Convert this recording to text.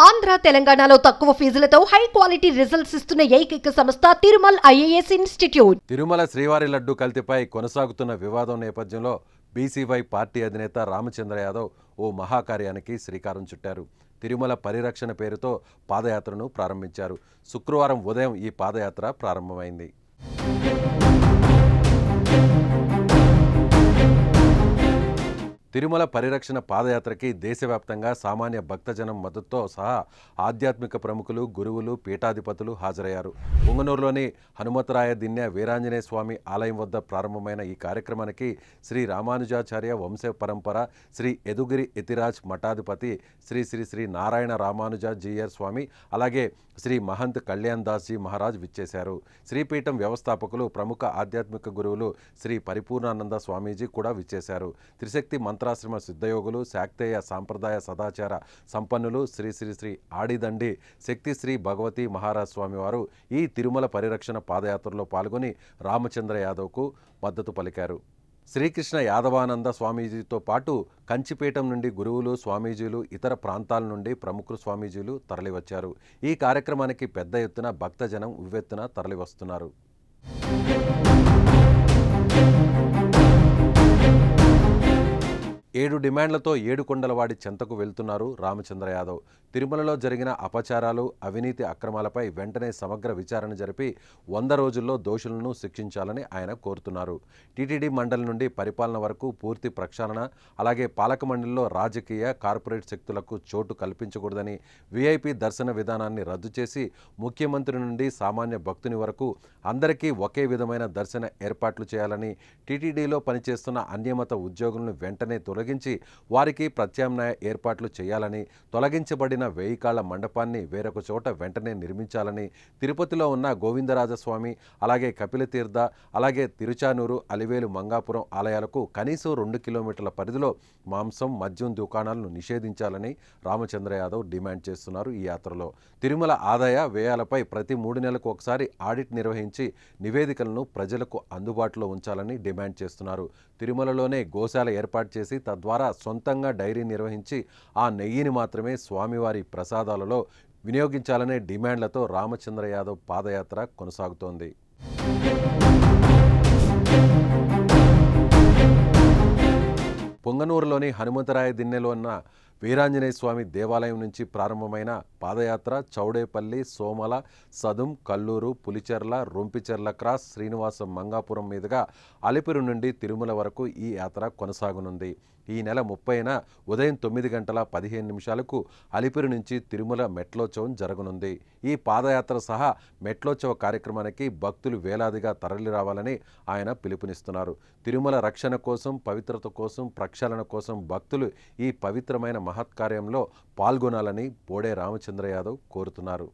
ఆంధ్ర తెలంగాణలో తక్కువ ఫీజులతో high quality results ఇస్తున్న ఏకైక సంస్థ తిరుమల్ ఐఏఎస్ ఇన్స్టిట్యూట్. తిరుమల శ్రీవారి లడ్డు కల్తీపై కొనసాగుతున్న వివాదం నేపథ్యంలో బీసీవై పార్టీ అధినేత రామచంద్ర యాదవ్ ఓ మహాకార్యానికి శ్రీకారం చుట్టారు. తిరుమల పరిరక్షణ పేరుతో పాదయాత్రను ప్రారంభించారు. శుక్రవారం ఉదయం ఈ పాదయాత్ర ప్రారంభమైంది. తిరుమల పరిరక్షణ పాదయాత్రకి దేశవ్యాప్తంగా సామాన్య భక్తజనం మద్దతుతో సహా ఆధ్యాత్మిక ప్రముఖులు, గురువులు, పీఠాధిపతులు హాజరయ్యారు. పొంగనూరులోని హనుమతరాయ దిన్నె వీరాంజనేయ స్వామి ఆలయం వద్ద ప్రారంభమైన ఈ కార్యక్రమానికి శ్రీ రామానుజాచార్య వంశ పరంపర శ్రీ యదుగిరి యతిరాజ్ మఠాధిపతి శ్రీ శ్రీ శ్రీ నారాయణ రామానుజ జీయర్ స్వామి, అలాగే శ్రీ మహంత్ కళ్యాణ్ దాస్ జీ మహారాజ్ విచ్చేశారు. శ్రీపీఠం వ్యవస్థాపకులు, ప్రముఖ ఆధ్యాత్మిక గురువులు శ్రీ పరిపూర్ణానంద స్వామీజీ కూడా విచ్చేశారు. త్రిశక్తి మంత్రాశ్రమ సిద్ధయోగులు, శాక్తేయ సాంప్రదాయ సదాచార సంపన్నులు శ్రీ శ్రీ శ్రీ ఆడిదండి శక్తి శ్రీ భగవతి మహారాజ్ స్వామివారు ఈ తిరుమల పరిరక్షణ పాదయాత్రలో పాల్గొని రామచంద్ర యాదవ్కు మద్దతు పలికారు. శ్రీకృష్ణ యాదవానంద స్వామీజీతో పాటు కంచిపీఠం నుండి గురువులు, స్వామీజీలు, ఇతర ప్రాంతాల నుండి ప్రముఖ స్వామీజీలు తరలివచ్చారు. ఈ కార్యక్రమానికి పెద్ద ఎత్తున భక్తజనం ఉవ్వెత్తున తరలివస్తున్నారు. ఏడు డిమాండ్లతో ఏడుకొండలవాడి చెంతకు వెళ్తున్నారు రామచంద్ర యాదవ్. తిరుమలలో జరిగిన అపచారాలు, అవినీతి అక్రమాలపై వెంటనే సమగ్ర విచారణ జరిపి 100 రోజుల్లో దోషులను శిక్షించాలని ఆయన కోరుతున్నారు. టీటీడీ మండలి నుండి పరిపాలన వరకు పూర్తి ప్రక్షాళన, అలాగే పాలక మండలిలో రాజకీయ, కార్పొరేట్ శక్తులకు చోటు కల్పించకూడదని, వీఐపీ దర్శన విధానాన్ని రద్దు చేసి ముఖ్యమంత్రి నుండి సామాన్య భక్తుని వరకు అందరికీ ఒకే విధమైన దర్శన ఏర్పాట్లు చేయాలని, టీటీడీలో పనిచేస్తున్న అన్యమత ఉద్యోగులను వెంటనే తొలగించి వారికి ప్రత్యామ్నాయ ఏర్పాట్లు చేయాలని, తొలగించబడిన 1000 కాళ్ల మండపాన్ని వేరొక చోట వెంటనే నిర్మించాలని, తిరుపతిలో ఉన్న గోవిందరాజస్వామి, అలాగే కపిలతీర్థ, అలాగే తిరుచానూరు, అలివేలు మంగాపురం ఆలయాలకు కనీసం 2 కిలోమీటర్ల పరిధిలో మాంసం, మద్యం దుకాణాలను నిషేధించాలని రామచంద్ర యాదవ్ డిమాండ్ చేస్తున్నారు. ఈ యాత్రలో తిరుమల ఆదాయ వ్యయాలపై ప్రతి 3 నెలలకు ఒకసారి ఆడిట్ నిర్వహించి నివేదికలను ప్రజలకు అందుబాటులో ఉంచాలని డిమాండ్ చేస్తున్నారు. తిరుమలలోనే గోశాల ఏర్పాటు చేసి తద్వారా సొంతంగా డైరీ నిర్వహించి ఆ నెయ్యిని మాత్రమే స్వామివారి ప్రసాదాలలో వినియోగించాలనే డిమాండ్లతో రామచంద్ర యాదవ్ పాదయాత్ర కొనసాగుతోంది. పొంగనూరులోని హనుమంతరాయ దిన్నెలో ఉన్న వీరాంజనేయ స్వామి దేవాలయం నుంచి ప్రారంభమైన పాదయాత్ర చౌడేపల్లి, సోమల, సదుం, కల్లూరు, పులిచెర్ల, రొంపిచెర్ల క్రాస్, శ్రీనివాసం మంగాపురం మీదుగా అలిపిరి నుండి తిరుమల వరకు ఈ యాత్ర కొనసాగనుంది. ఈ నెల 30న ఉదయం 9:15 అలిపిరి నుంచి తిరుమల మెట్లోత్సవం జరగనుంది. ఈ పాదయాత్ర సహా మెట్లోత్సవ కార్యక్రమానికి భక్తులు వేలాదిగా తరలిరావాలని ఆయన పిలుపునిస్తున్నారు. తిరుమల రక్షణ కోసం, పవిత్రత కోసం, ప్రక్షాళన కోసం భక్తులు ఈ పవిత్రమైన మహత్కార్యంలో పాల్గొనాలని బోడే రామచంద్ర యాదవ్ కోరుతున్నారు.